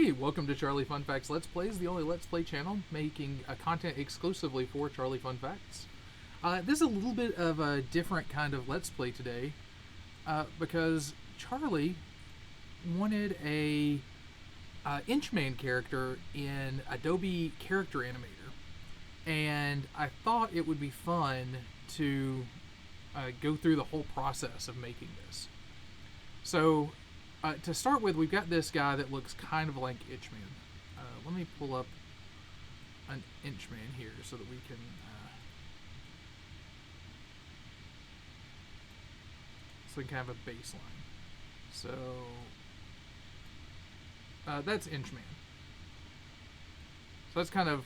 Hey, welcome to Charlie Fun Facts Let's Plays, the only Let's Play channel making content exclusively for Charlie Fun Facts. This is a little bit of a different kind of Let's Play today, because Charlie wanted a Inchman character in Adobe Character Animator, and I thought it would be fun to go through the whole process of making this. So, to start with, we've got this guy that looks kind of like Inchman. Let me pull up an Inchman here so that we can have a baseline. So that's Inchman. So that's kind of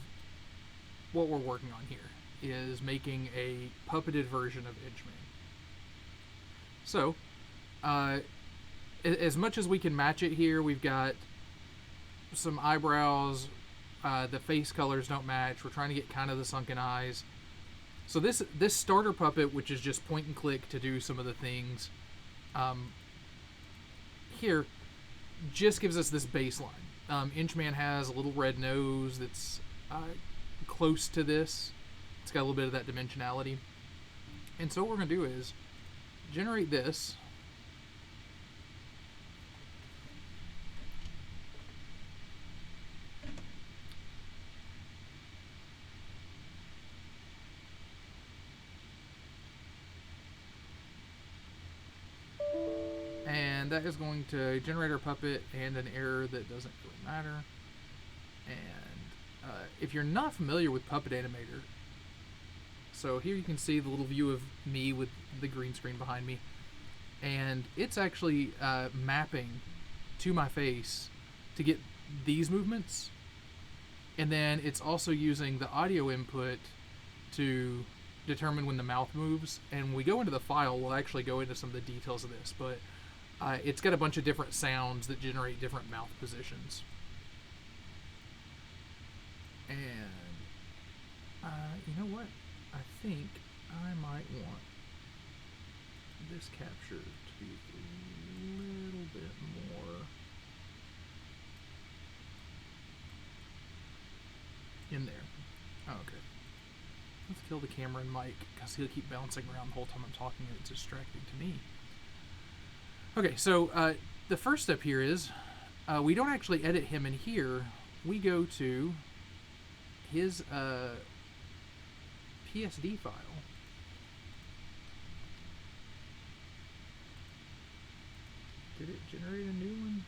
what we're working on here, is making a puppeted version of Inchman. So as much as we can match it here, we've got some eyebrows, the face colors don't match, we're trying to get kind of the sunken eyes. So this starter puppet, which is just point and click to do some of the things, here just gives us this baseline. Inchman has a little red nose that's close to this. It's got a little bit of that dimensionality. And so what we're going to do is generate this. And that is going to generate our puppet and an error that doesn't really matter. And if you're not familiar with Puppet Animator, so here you can see the little view of me with the green screen behind me, and it's actually mapping to my face to get these movements, and then it's also using the audio input to determine when the mouth moves. And when we go into the file, we'll actually go into some of the details of this, but it's got a bunch of different sounds that generate different mouth positions. And you know what? I think I might want this capture to be a little bit more in there. Oh, okay. Let's kill the camera and mic, because he'll keep bouncing around the whole time I'm talking and it's distracting to me. Okay, so the first step here is we don't actually edit him in here. We go to his PSD file. Did it generate a new one?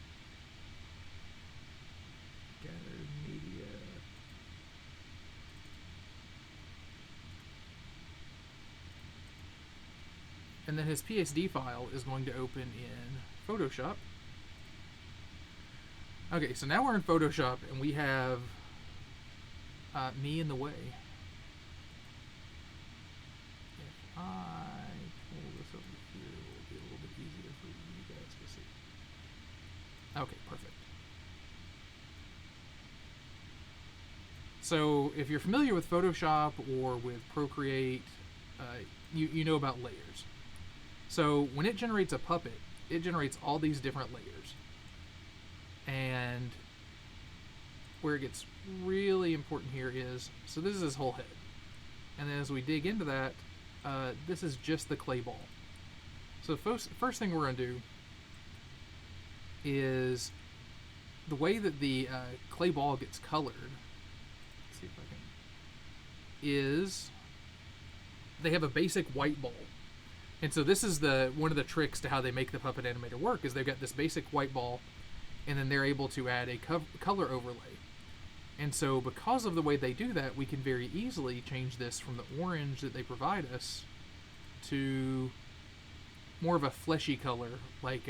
Gathered media. And then his PSD file is going to open in Photoshop. Okay, so now we're in Photoshop and we have me in the way. If I pull this over here, it will be a little bit easier for you guys to see. Okay, perfect. So if you're familiar with Photoshop or with Procreate, you know about layers. So when it generates a puppet, it generates all these different layers. And where it gets really important here is, so this is his whole head. And then as we dig into that, this is just the clay ball. So first thing we're going to do is the way that the clay ball gets colored, let's see if I can, is they have a basic white ball. And so this is one of the tricks to how they make the Puppet Animator work, is they've got this basic white ball, and then they're able to add a color overlay. And so because of the way they do that, we can very easily change this from the orange that they provide us to more of a fleshy color, like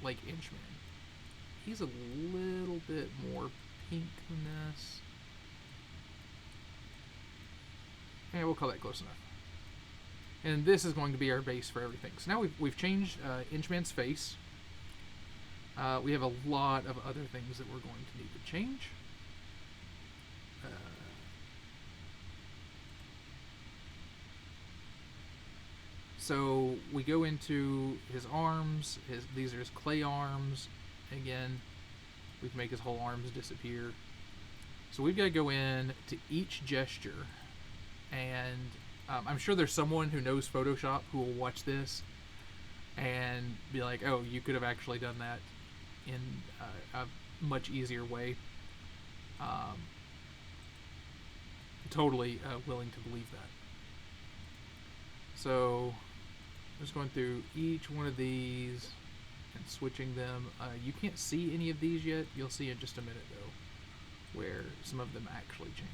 Inchman. He's a little bit more pink than this. And we'll call that close enough. And this is going to be our base for everything. So now we've changed Inchman's face. We have a lot of other things that we're going to need to change. So we go into his arms. These are his clay arms. Again, We can make his whole arms disappear. So we've got to go in to each gesture, and I'm sure there's someone who knows Photoshop who will watch this and be like, oh, you could have actually done that in a much easier way. Totally willing to believe that. So I'm just going through each one of these and switching them. You can't see any of these yet. You'll see in just a minute though, where some of them actually change.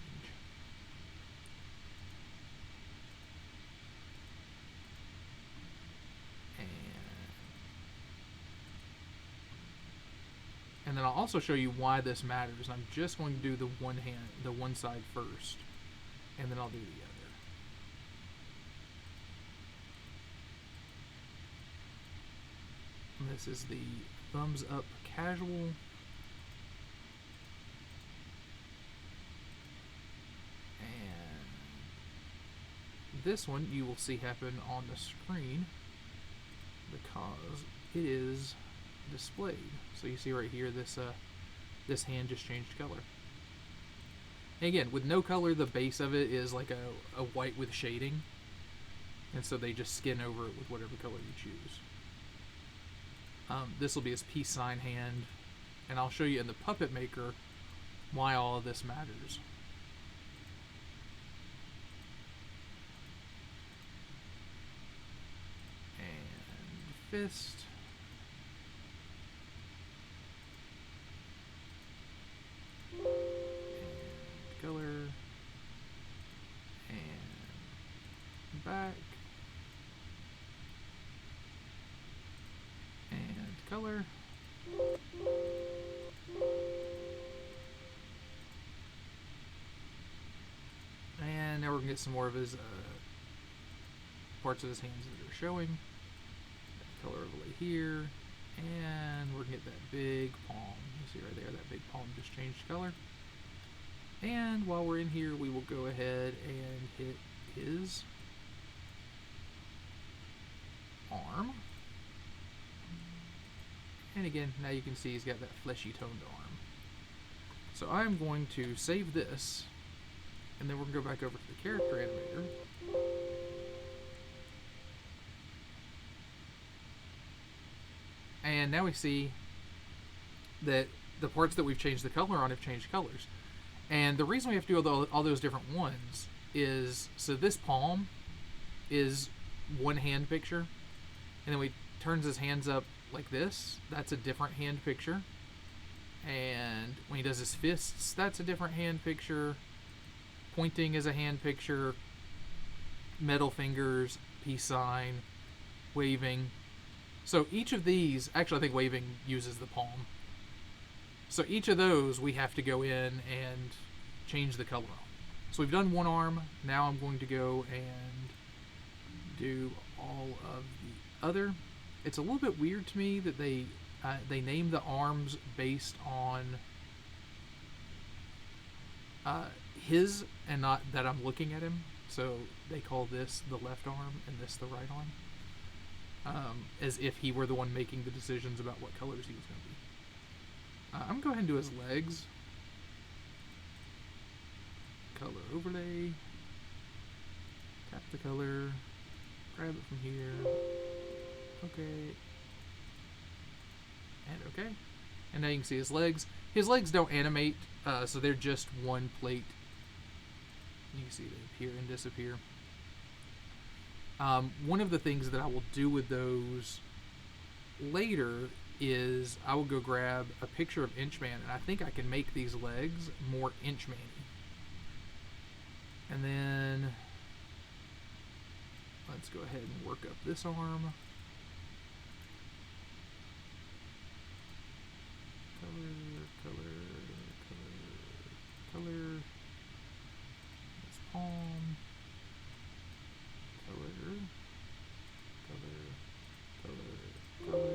And then I'll also show you why this matters. I'm just going to do the one side first, and then I'll do the other. And this is the thumbs up casual. And this one you will see happen on the screen because it is displayed. So you see right here, this hand just changed color. And again, with no color, the base of it is like a white with shading, and so they just skin over it with whatever color you choose. This will be his peace sign hand, and I'll show you in the Puppet Maker why all of this matters. And fist. Color, and back, and color, and now we're gonna get some more of his parts of his hands that are showing. Color overlay here, and we're gonna get that big palm. You see right there, that big palm just changed color. And while we're in here, we will go ahead and hit his arm. And again, now you can see he's got that fleshy toned arm. So I'm going to save this, and then we're going to go back over to the character animator. And now we see that the parts that we've changed the color on have changed colors. And the reason we have to do all those different ones is, so this palm is one hand picture, and then we turns his hands up like this, that's a different hand picture. And when he does his fists, that's a different hand picture. Pointing is a hand picture. Middle fingers, peace sign, waving. So each of these, actually I think waving uses the palm. So each of those we have to go in and change the color on. So we've done one arm. Now I'm going to go and do all of the other. It's a little bit weird to me that they name the arms based on his and not that I'm looking at him. So they call this the left arm and this the right arm, as if he were the one making the decisions about what colors he was going to be. I'm going to go ahead and do his legs. Color overlay. Tap the color. Grab it from here. Okay. And okay. And now you can see his legs. His legs don't animate, so they're just one plate. You can see they appear and disappear. One of the things that I will do with those later is I will go grab a picture of Inchman, and I think I can make these legs more Inchman-y. And then let's go ahead and work up this arm. Color. This palm. Color.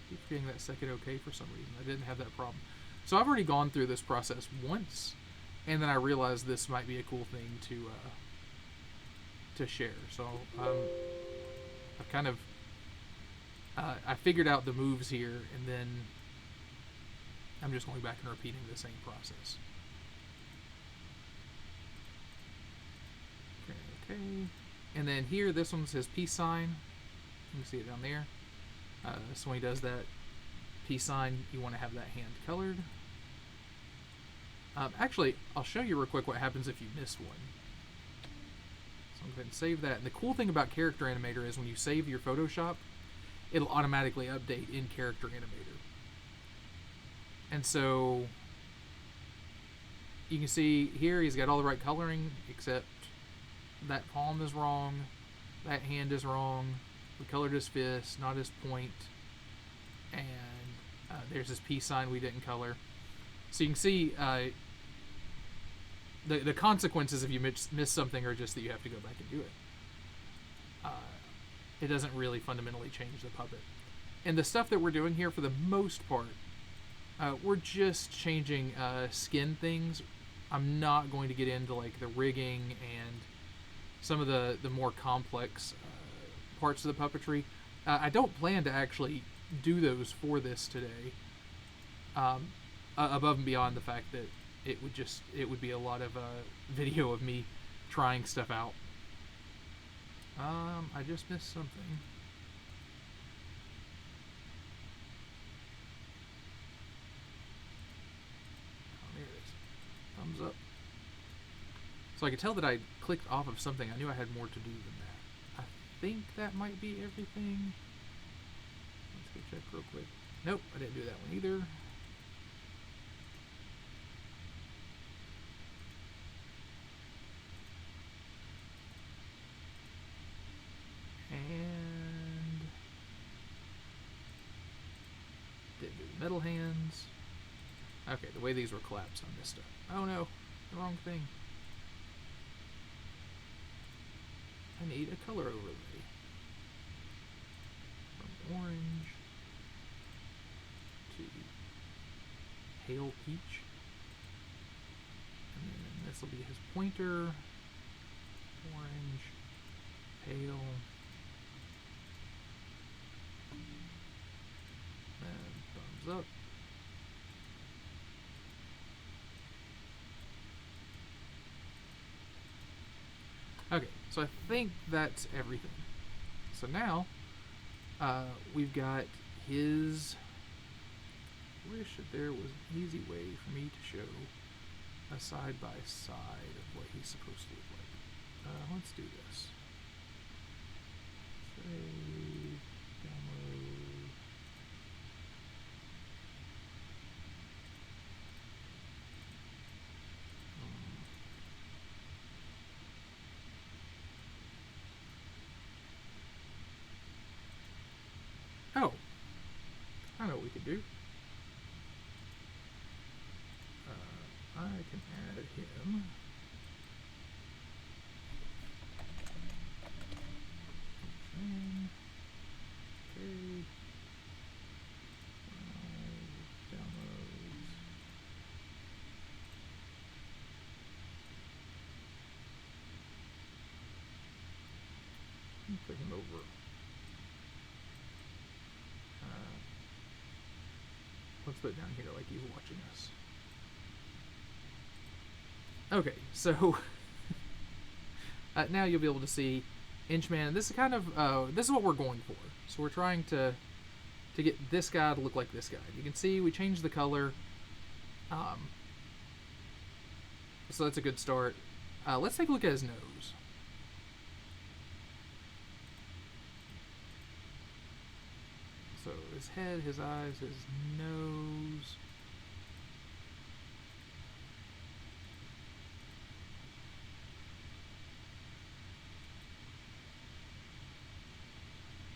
Keep getting that second okay for some reason. I didn't have that problem. So I've already gone through this process once, and then I realized this might be a cool thing to share. So I've kind of I figured out the moves here, and then I'm just going back and repeating the same process. Okay. And then here, this one says peace sign. You can see it down there. So when he does that peace sign, you want to have that hand colored. Actually, I'll show you real quick what happens if you miss one. So I'm going to go ahead and save that. And the cool thing about Character Animator is when you save your Photoshop, it'll automatically update in Character Animator. And so you can see here he's got all the right coloring, except that palm is wrong, that hand is wrong, we colored his fist, not his point, and there's this peace sign we didn't color. So you can see the consequences if you miss something are just that you have to go back and do it. It doesn't really fundamentally change the puppet. And the stuff that we're doing here, for the most part, we're just changing skin things. I'm not going to get into like the rigging and some of the more complex parts of the puppetry. I don't plan to actually do those for this today. Above and beyond the fact that it would be a lot of video of me trying stuff out. I just missed something. Oh, there it is. Thumbs up. So I could tell that I clicked off of something. I knew I had more to do than that. I think that might be everything. Let's go check real quick. Nope, I didn't do that one either. And didn't do the metal hands. Okay, the way these were collapsed, I missed it. Oh no, the wrong thing. I need a color overlay. From orange to pale peach. And then this will be his pointer. Orange, pale. And thumbs up. Okay, so I think that's everything. So now, we've got his... I wish that there was an easy way for me to show a side-by-side of what he's supposed to look like. Let's do this. Save, download. Oh, I know what we could do. I can add him. Okay. Downloads. Put him over. Let's put it down here like he's watching us. Okay, so now you'll be able to see Inchman. This is kind of this is what we're going for. So we're trying to get this guy to look like this guy. You can see we changed the color. So that's a good start. Let's take a look at his nose. So his head, his eyes, his nose.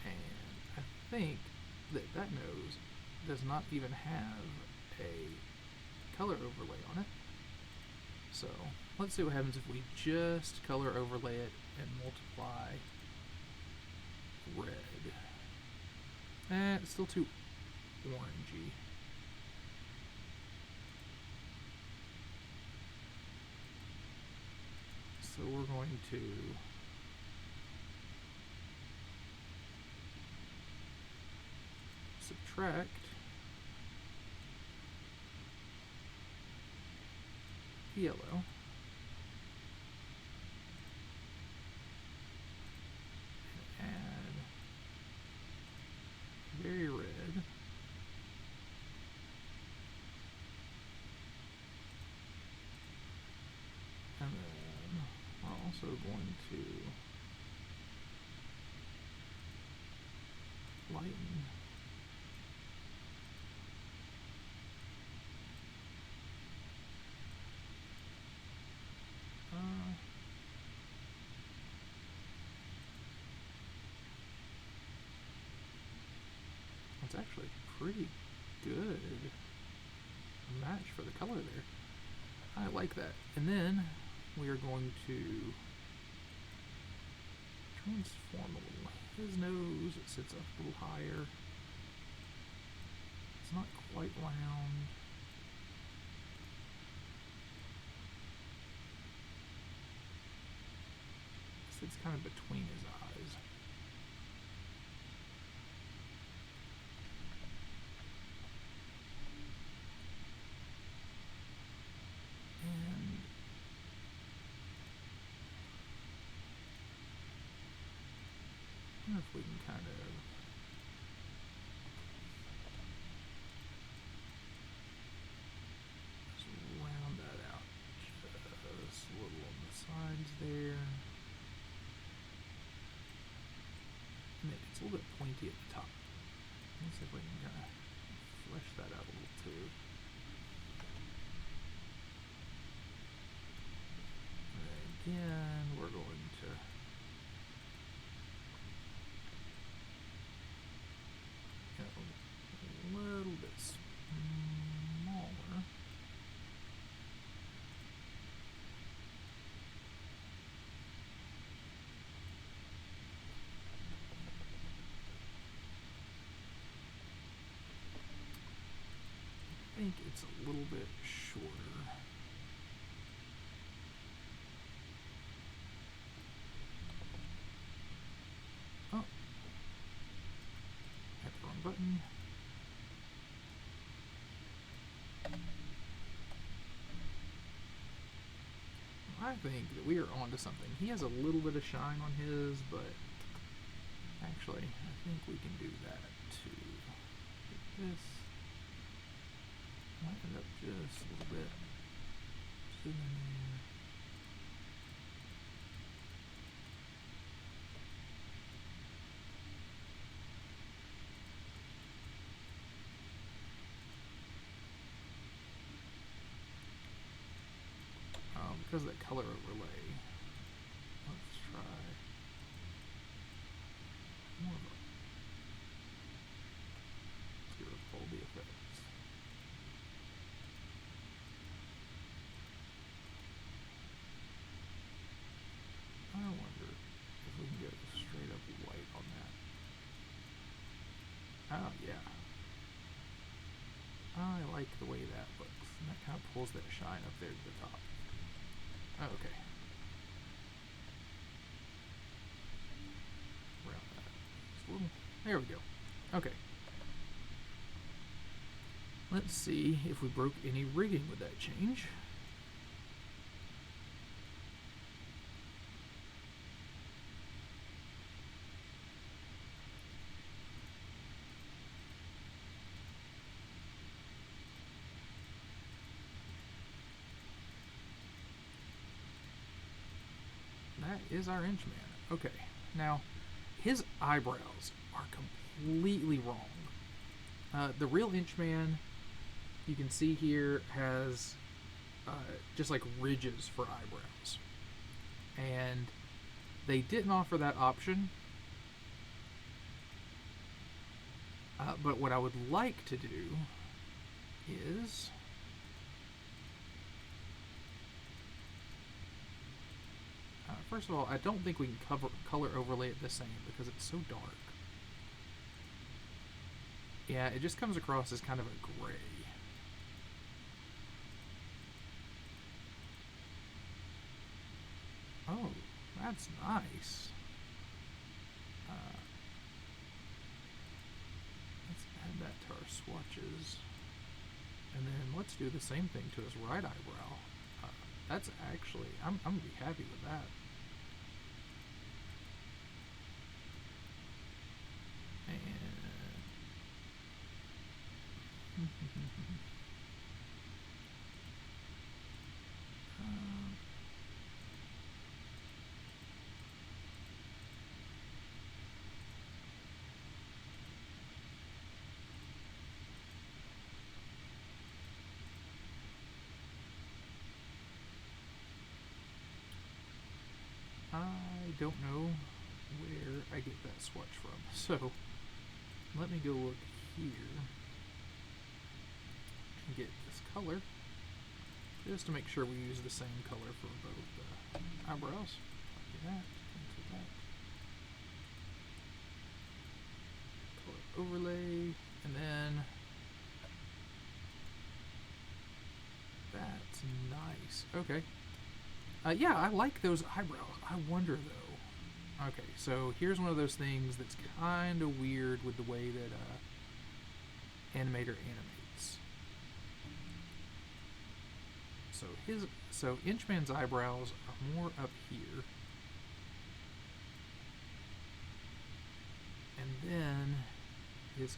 And I think that that nose does not even have a color overlay on it. So let's see what happens if we just color overlay it and multiply red. It's still too orangey. So we're going to subtract yellow. Add very red. And then we're also going to lighten. It's actually pretty good match for the color there. I like that. And then we are going to transform a little. His nose, it sits up a little higher. It's not quite round. It sits kind of between his eyes. And I wonder if we can kind of just round that out just a little on the sides there. And it's a little bit pointy at the top. Let's see if we can kind of flesh that out a little too. And again, we're going to get a little bit smaller. I think it's a little bit shorter. Oh, hit the wrong button. I think that we are onto something. He has a little bit of shine on his, but actually, I think we can do that too. Get this. Lighten it up just a little bit. Zoom in there. Because of that color overlay, let's try more of a, let's get rid of all the effects. I wonder if we can get straight up white on that. Oh yeah. I like the way that looks. And that kind of pulls that shine up there to the top. Oh, okay. Round that just a little. There we go. Okay. Let's see if we broke any rigging with that change. That is our Inchman. Okay, now his eyebrows are completely wrong. The real Inchman, you can see here, has just like ridges for eyebrows, and they didn't offer that option. But what I would like to do is first of all, I don't think we can color overlay it the same because it's so dark. Yeah, it just comes across as kind of a gray. Oh, that's nice. Let's add that to our swatches. And then let's do the same thing to his right eyebrow. That's actually, I'm gonna be happy with that. And I don't know where I get that swatch from, so let me go look here and get this color just to make sure we use the same color for both eyebrows. Copy that, cancel that. Color overlay, and then that's nice. Okay. Yeah, I like those eyebrows. I wonder though. Okay, so here's one of those things that's kind of weird with the way that animator animates. So Inchman's eyebrows are more up here, and then his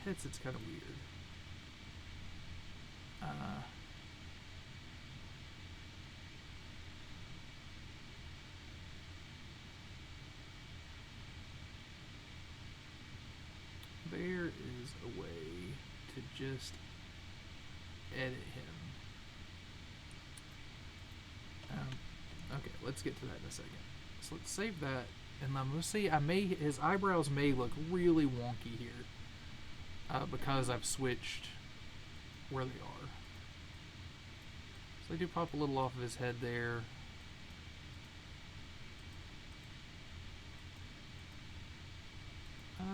heads, it's kind of weird. There is a way to just edit him. Okay, let's get to that in a second. So let's save that, and I'm gonna see. His eyebrows may look really wonky here. Because I've switched where they are. So I do pop a little off of his head there.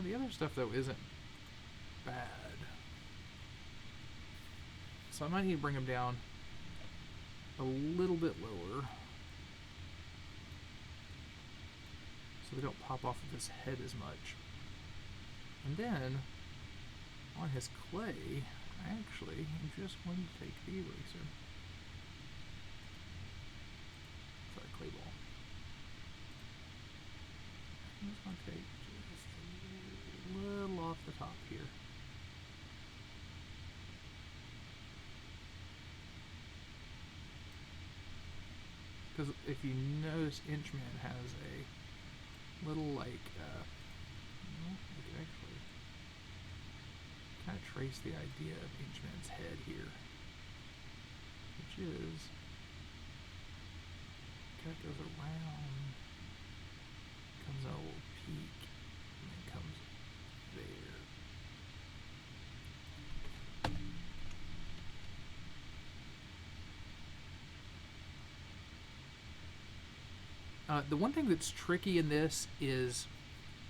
The other stuff though isn't bad. So I might need to bring him down a little bit lower so they don't pop off of his head as much. And then on his clay, actually, I'm just going to take the eraser. Sorry, clay ball. I'm just going to take just a little off the top here. Because if you notice, Inchman has a little, like, actually kind of trace the idea of Inchman's head here, which is kind of goes around, comes out a little peak, and then comes there. The one thing that's tricky in this is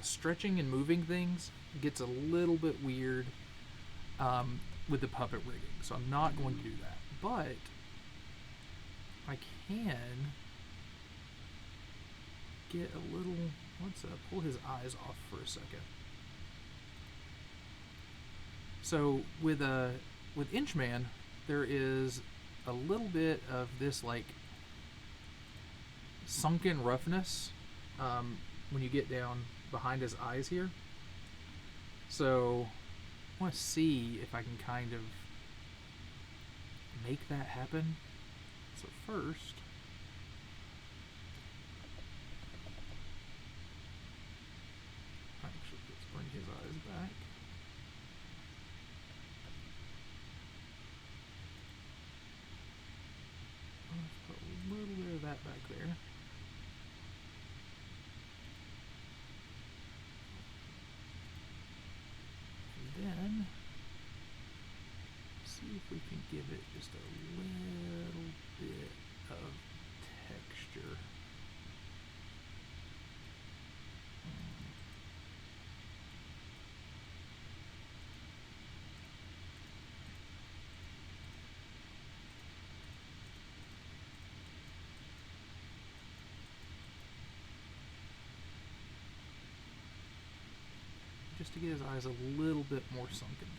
stretching and moving things gets a little bit weird with the puppet rigging, so I'm not going to do that. But I can get a little. Let's pull his eyes off for a second. So with Inchman, there is a little bit of this like sunken roughness when you get down behind his eyes here. So I want to see if I can kind of make that happen. So first, actually, let's bring his eyes back. Let's put a little bit of that back there. Then see if we can give it just a little bit of texture. just to get his eyes a little bit more sunken there.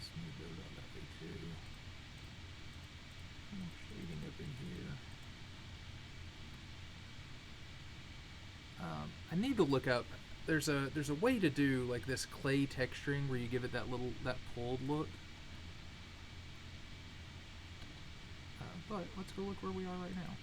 Smooth those out that way too. More shading up in here. I need to look up. There's a way to do like this clay texturing where you give it that pulled look. But let's go look where we are right now.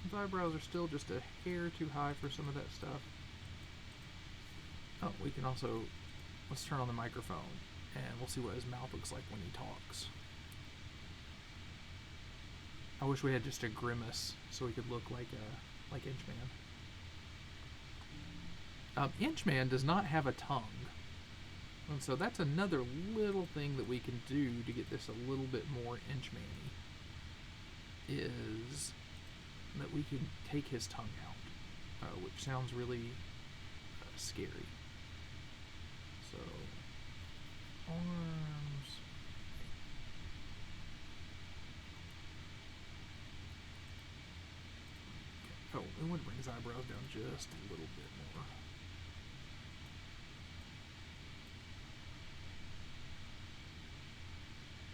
His eyebrows are still just a hair too high for some of that stuff. Oh, we can also, let's turn on the microphone and we'll see what his mouth looks like when he talks. I wish we had just a grimace so he could look like Inchman. Inchman does not have a tongue. And so that's another little thing that we can do to get this a little bit more Inchman-y, is that we can take his tongue out, which sounds really scary. So, arms. Okay. Oh, we want to bring his eyebrows down just a little bit more.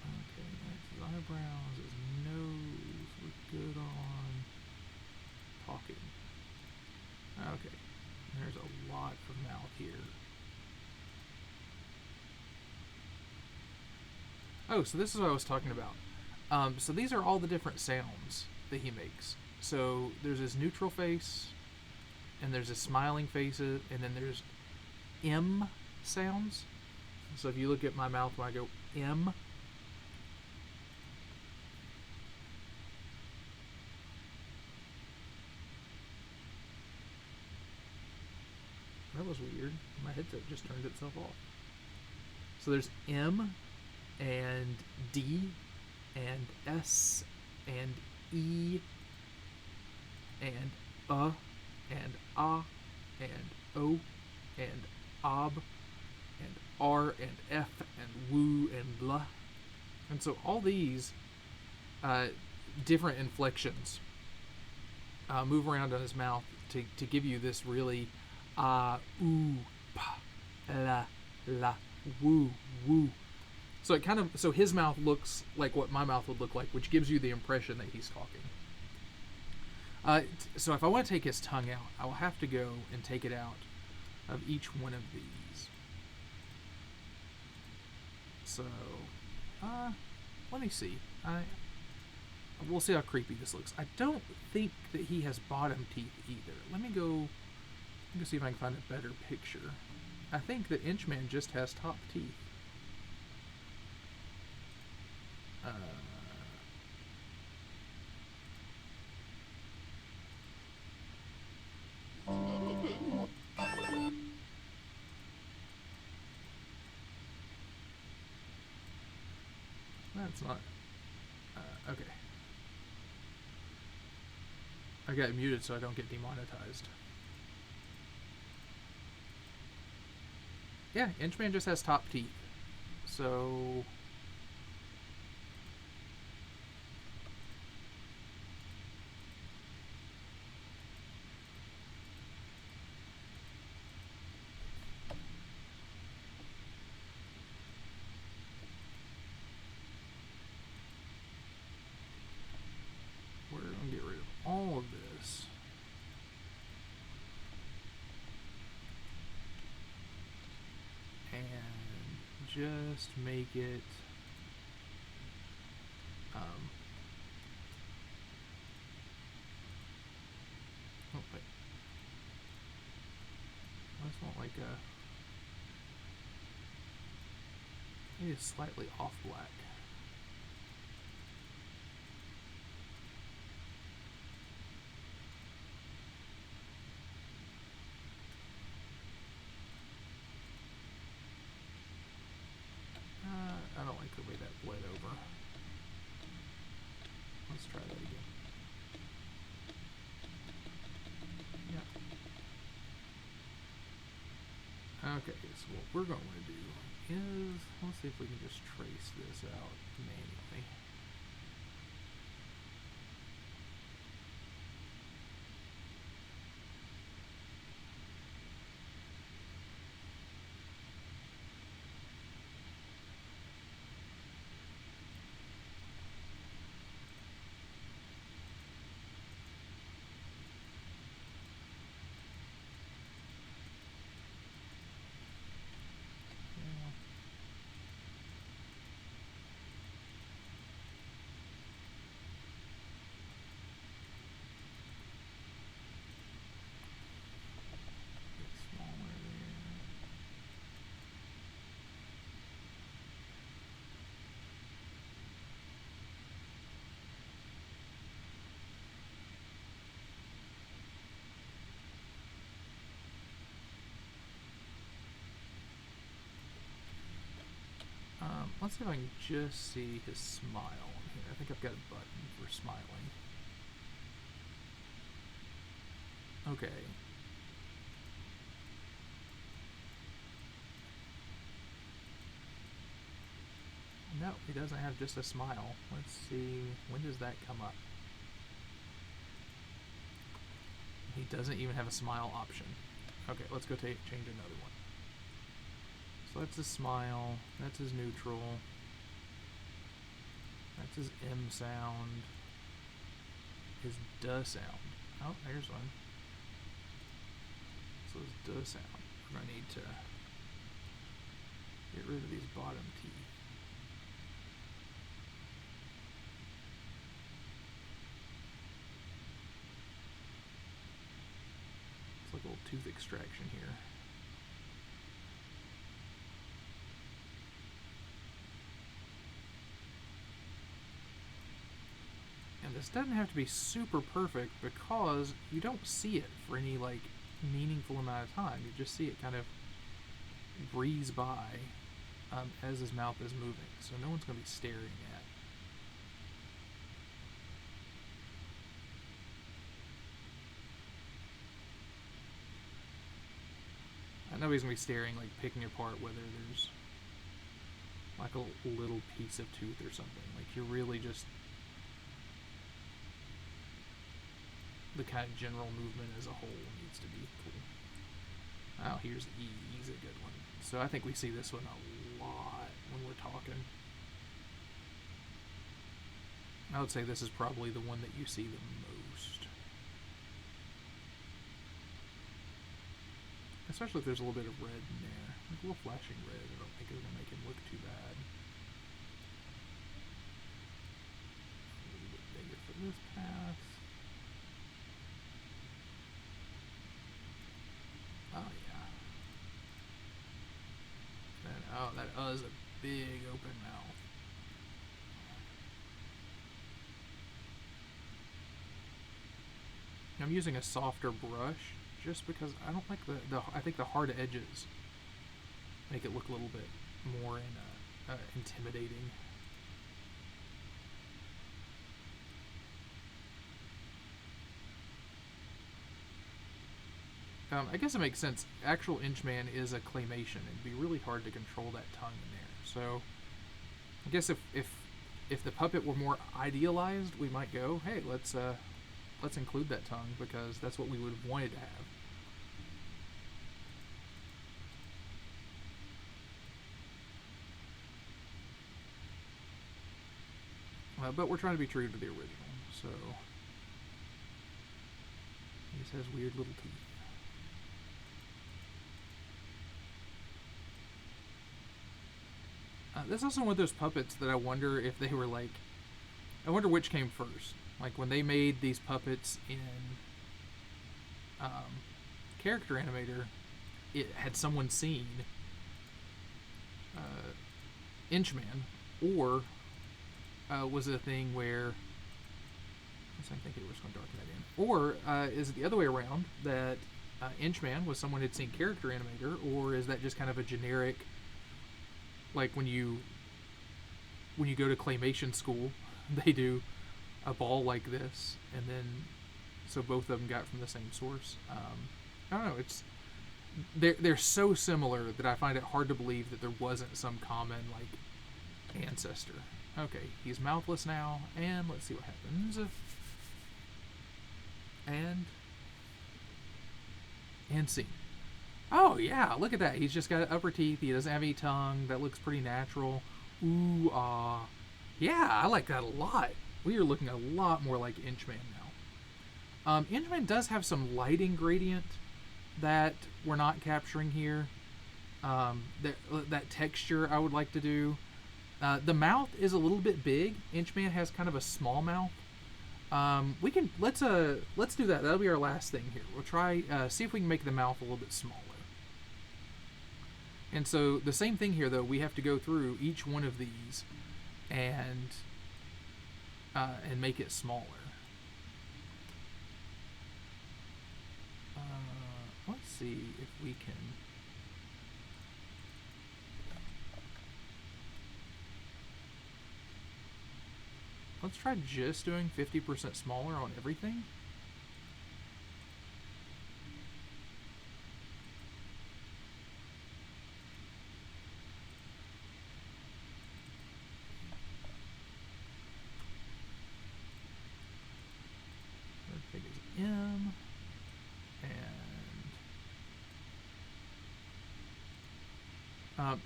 Okay, that's his eyebrows, his nose, we're good on talking. Okay, there's a lot of mouth here. Oh, so this is what I was talking about. So these are all the different sounds that he makes. So there's his neutral face, and there's his smiling faces, and then there's M sounds. So if you look at my mouth when I go M, that was weird. My headset just turned itself off. So there's M and D and S and E and and A and O and Ob and R and F and Woo and La. And so all these different inflections move around on his mouth to give you this really ooh, pa, la, woo, woo. So it so his mouth looks like what my mouth would look like, which gives you the impression that he's talking. So if I want to take his tongue out, I will have to go and take it out of each one of these. So, let me see. We'll see how creepy this looks. I don't think that he has bottom teeth either. Let me go see if I can find a better picture. I think that Inchman just has top teeth. That's not... okay. I got it muted so I don't get demonetized. Yeah, Inchman just has top teeth. So... we're going to get rid of all of this. And just make it oh wait, I just want like it is slightly off black. Okay, so what we're going to do is, let's see if we can just trace this out manually. Let's see if I can just see his smile on here. I think I've got a button for smiling. Okay. No, he doesn't have just a smile. Let's see, when does that come up? He doesn't even have a smile option. Okay, let's go change another one. So that's his smile, that's his neutral, that's his M sound, his duh sound. Oh, there's one. So his duh sound. We're going to need to get rid of these bottom teeth. It's like a little tooth extraction here. And this doesn't have to be super perfect because you don't see it for any like meaningful amount of time. You just see it kind of breeze by as his mouth is moving, so no one's going to be staring at. Nobody's going to be staring, like picking apart whether there's like a little piece of tooth or something. Like you're really just the kind of general movement as a whole needs to be cool. Oh, here's E. He's a good one. So I think we see this one a lot when we're talking. I would say this is probably the one that you see the most. Especially if there's a little bit of red in there. Like a little flashing red. I don't think it's going to make him look too bad. A little bit bigger for this pass. Oh yeah. Oh, that is a big open mouth. I'm using a softer brush just because I don't like I think the hard edges make it look a little bit more intimidating. I guess it makes sense. Actual Inchman is a claymation. It'd be really hard to control that tongue in there. So I guess if the puppet were more idealized, we might go, hey, let's include that tongue because that's what we would have wanted to have. But we're trying to be true to the original, so he just has weird little teeth. This is also one of those puppets that I wonder if they were like, I wonder which came first. Like when they made these puppets in Character Animator, it had someone seen Inchman, or was it a thing where I think it was going to darken that in, or is it the other way around that Inchman was someone had seen Character Animator, or is that just kind of a generic, like when you go to claymation school, they do a ball like this, and then so both of them got from the same source. I don't know. they're so similar that I find it hard to believe that there wasn't some common like ancestor. Okay, he's mouthless now, and let's see what happens. And scene. Oh yeah, look at that. He's just got upper teeth. He doesn't have any tongue. That looks pretty natural. Ooh, yeah, I like that a lot. We are looking a lot more like Inchman now. Inchman does have some lighting gradient that we're not capturing here. That texture I would like to do. The mouth is a little bit big. Inchman has kind of a small mouth. Let's do that. That'll be our last thing here. We'll try see if we can make the mouth a little bit smaller. And so the same thing here, though. We have to go through each one of these and make it smaller. Let's see if we can. Let's try just doing 50% smaller on everything. As big as M. And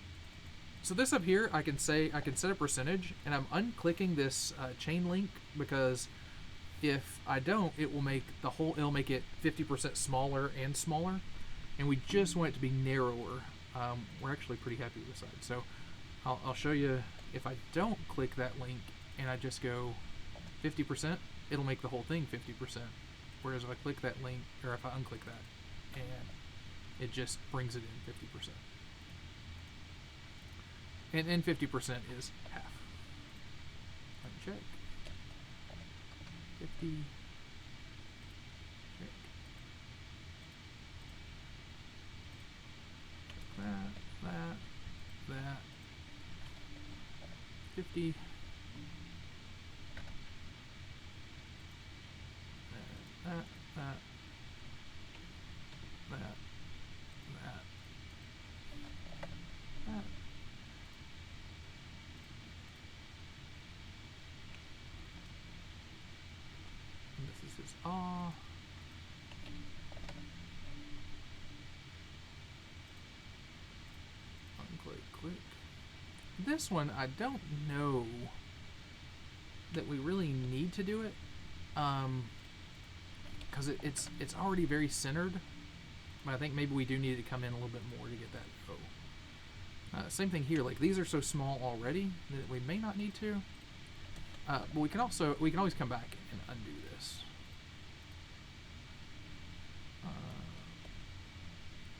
so this up here, I can set a percentage, and I'm unclicking this chain link because if I don't, it'll make it 50% smaller and smaller, and we just want it to be narrower. We're actually pretty happy with the side. So I'll show you. If I don't click that link and I just go 50%, it'll make the whole thing 50%. Whereas if I click that link, or if I unclick that, and it just brings it in 50%. And 50% is half. Let me check. 50. Check. That. 50. That. This is ah. Click. This one, I don't know that we really need to do it, because it's already very centered. But I think maybe we do need to come in a little bit more to get that. Same thing here. Like, these are so small already that we may not need to. But we can always come back and undo this.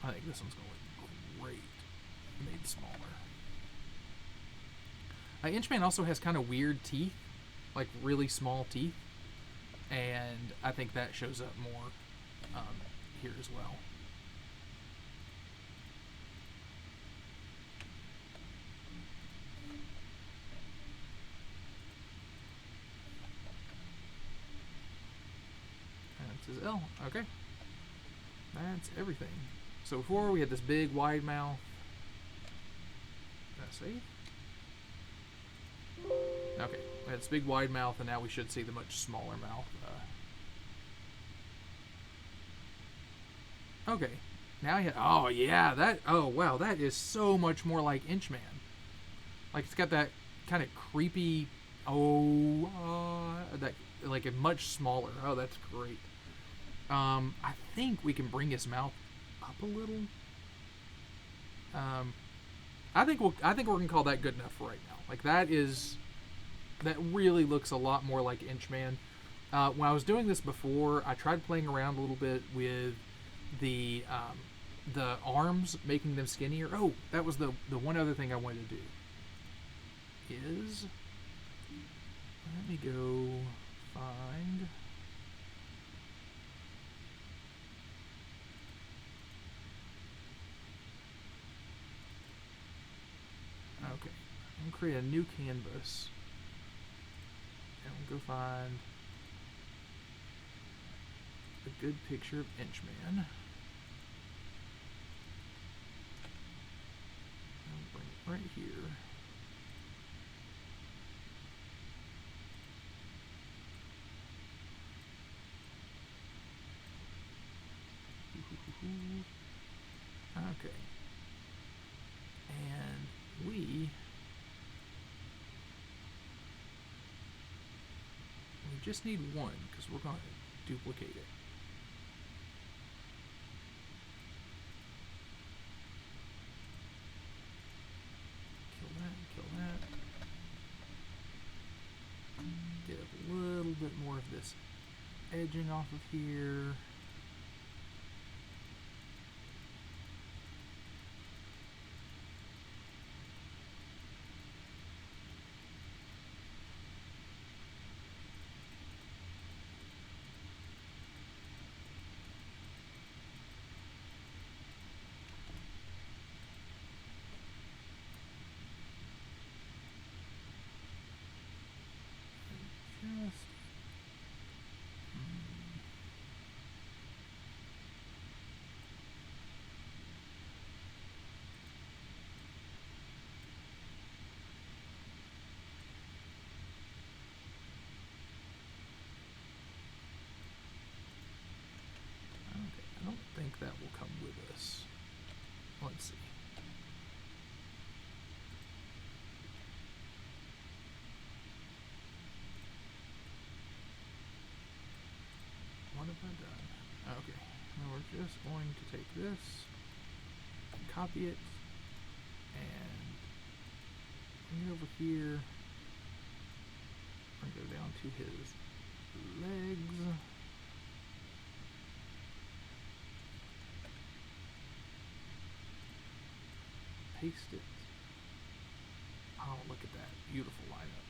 I think this one's going to look great made smaller. Inchman also has kind of weird teeth, like really small teeth, and I think that shows up more here as well. This is L. Okay. That's everything. So before we had this big wide mouth. Did I save? Okay. We had this big wide mouth, and now we should see the much smaller mouth. Okay. Now oh yeah, oh wow, that is so much more like Inchman. Like, it's got that kind of creepy, that, like, a much smaller. Oh, that's great. I think we can bring his mouth up a little. I think we're gonna call that good enough for right now. Like, that really looks a lot more like Inchman. When I was doing this before, I tried playing around a little bit with the arms, making them skinnier. Oh, that was the one other thing I wanted to do. Let me go find. Okay, I'm gonna create a new canvas, and we'll go find a good picture of Inchman. right here. Okay. And we just need one because we're going to duplicate it. Kill that. Get a little bit more of this edging off of here. I don't think that will come with us. Let's see. What have I done? Okay, now we're just going to take this, copy it, and bring it over here. I'm going to go down to his legs. Paste it. Oh, look at that. Beautiful lineup.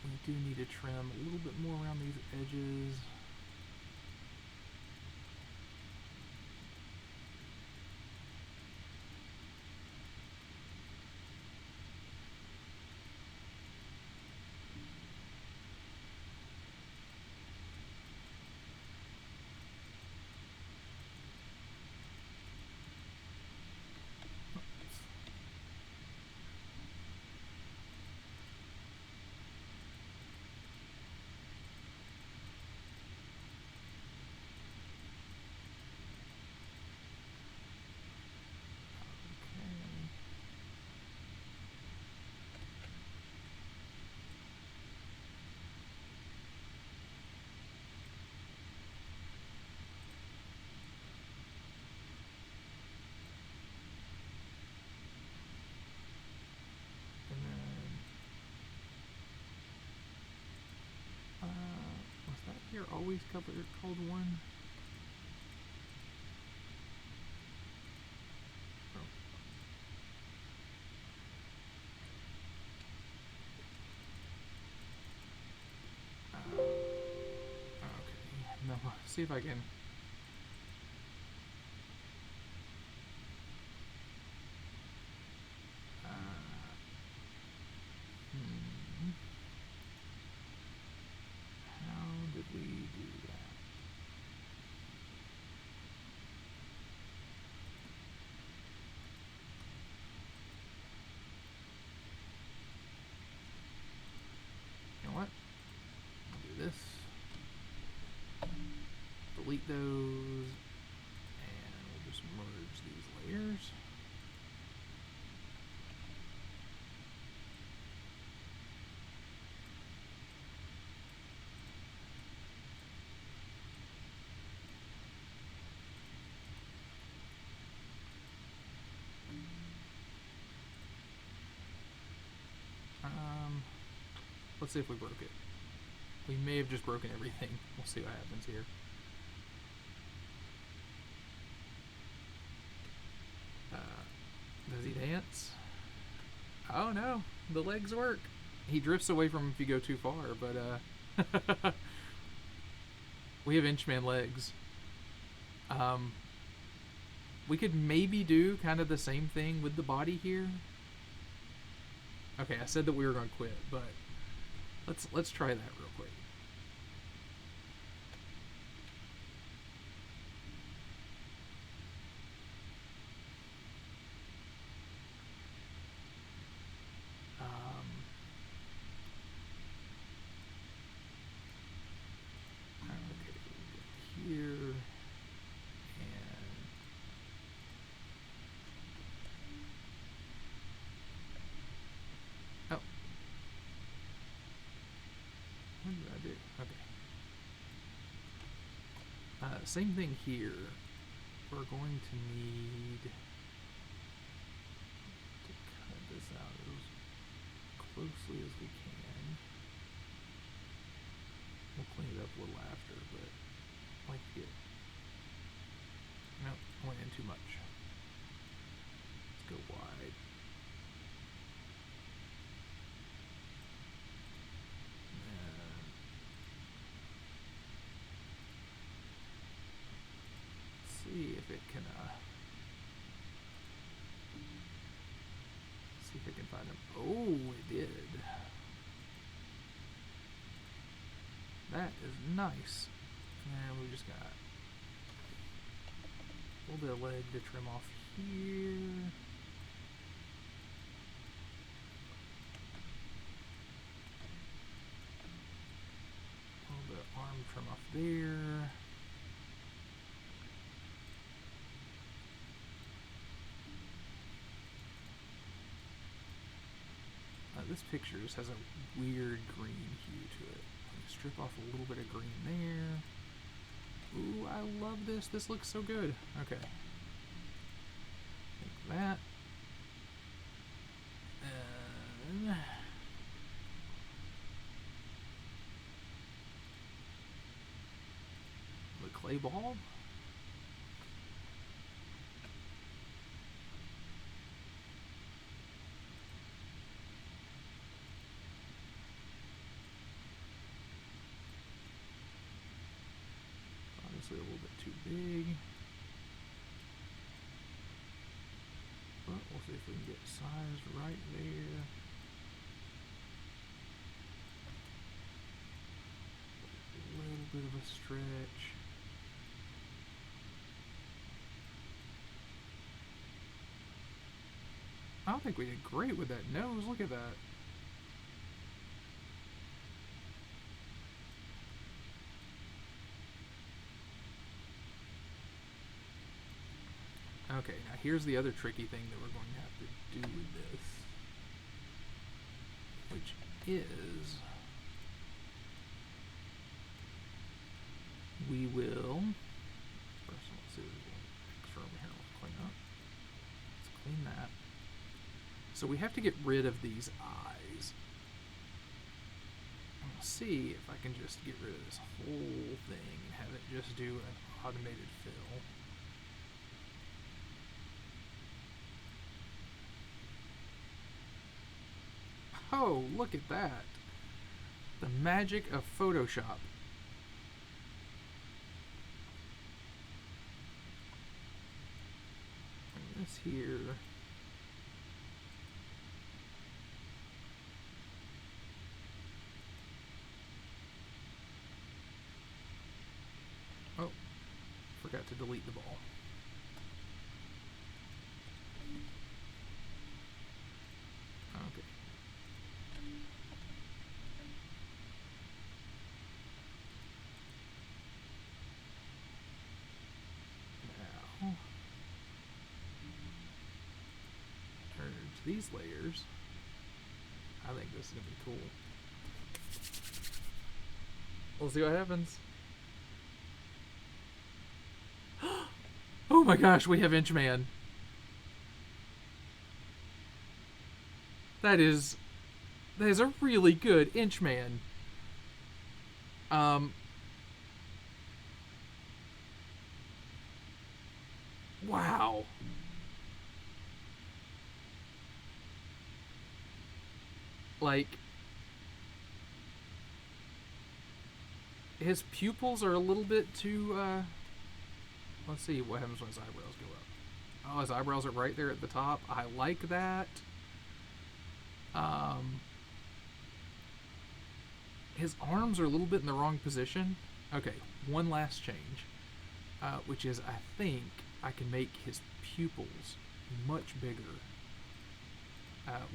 We do need to trim a little bit more around these edges. Here always called one. Okay, no, see if I can. How did we do that? You know what? I'll do this. Delete those. And we'll just merge these layers. Let's see if we broke it. We may have just broken everything. We'll see what happens here. Does he dance? Oh no, the legs work. He drifts away from him if you go too far, but we have Inchman legs. We could maybe do kind of the same thing with the body here. Okay, I said that we were going to quit, but let's try that real quick. Same thing here. We're going to need to cut this out as closely as we can. We'll clean it up a little after, but I like to get... Nope, I went in too much. Let's go wide. See if it can see if it can find him. Oh, it did. That is nice. And we just got a little bit of leg to trim off here. A little bit of arm trim off there. This picture just has a weird green hue to it. Strip off a little bit of green there. Ooh, I love this. This looks so good. Okay. Like that. And the clay ball. A little bit too big, but we'll see if we can get sized right there. A little bit of a stretch. I think we did great with that nose. Look at that. Okay, now here's the other tricky thing that we're going to have to do with this, which is we will, first let's see, there's one extra over here we'll clean up. Let's clean that. So we have to get rid of these eyes. I'm going to see if I can just get rid of this whole thing and have it just do an automated fill. Oh, look at that. The magic of Photoshop. And this here. Oh, forgot to delete the ball. Okay. These layers, I think this is gonna be cool. We'll see what happens. Oh my gosh, we have Inchman. That is a really good Inchman. Wow. Like, his pupils are a little bit too, let's see what happens when his eyebrows go up. Oh, his eyebrows are right there at the top. I like that. His arms are a little bit in the wrong position. Okay, one last change, which is I think I can make his pupils much bigger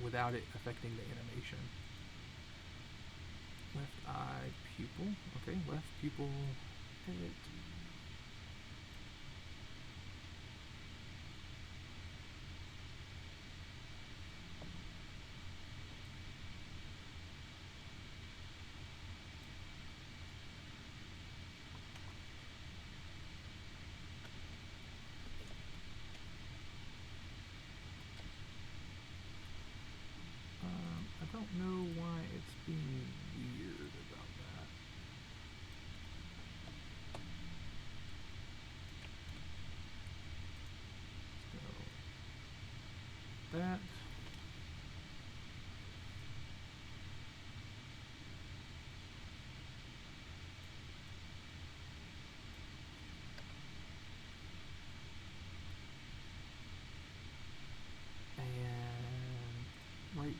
without it affecting the animation. Left eye pupil. Okay, left pupil, edit.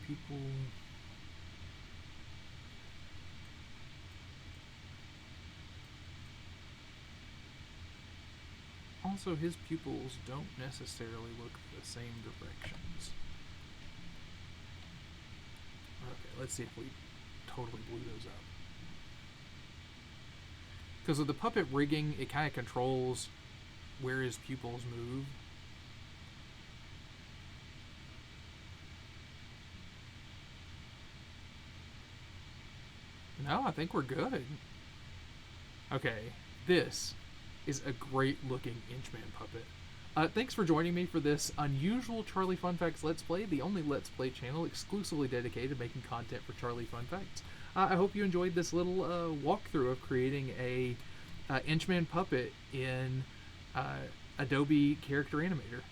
pupil. Also, his pupils don't necessarily look the same directions. Okay, let's see if we totally blew those up. Because with the puppet rigging, it kind of controls where his pupils move. No, I think we're good. Okay, this is a great looking Inchman puppet. Thanks for joining me for this unusual Charlie Fun Facts Let's Play, the only Let's Play channel exclusively dedicated to making content for Charlie Fun Facts. I hope you enjoyed this little walkthrough of creating a Inchman puppet in Adobe Character Animator.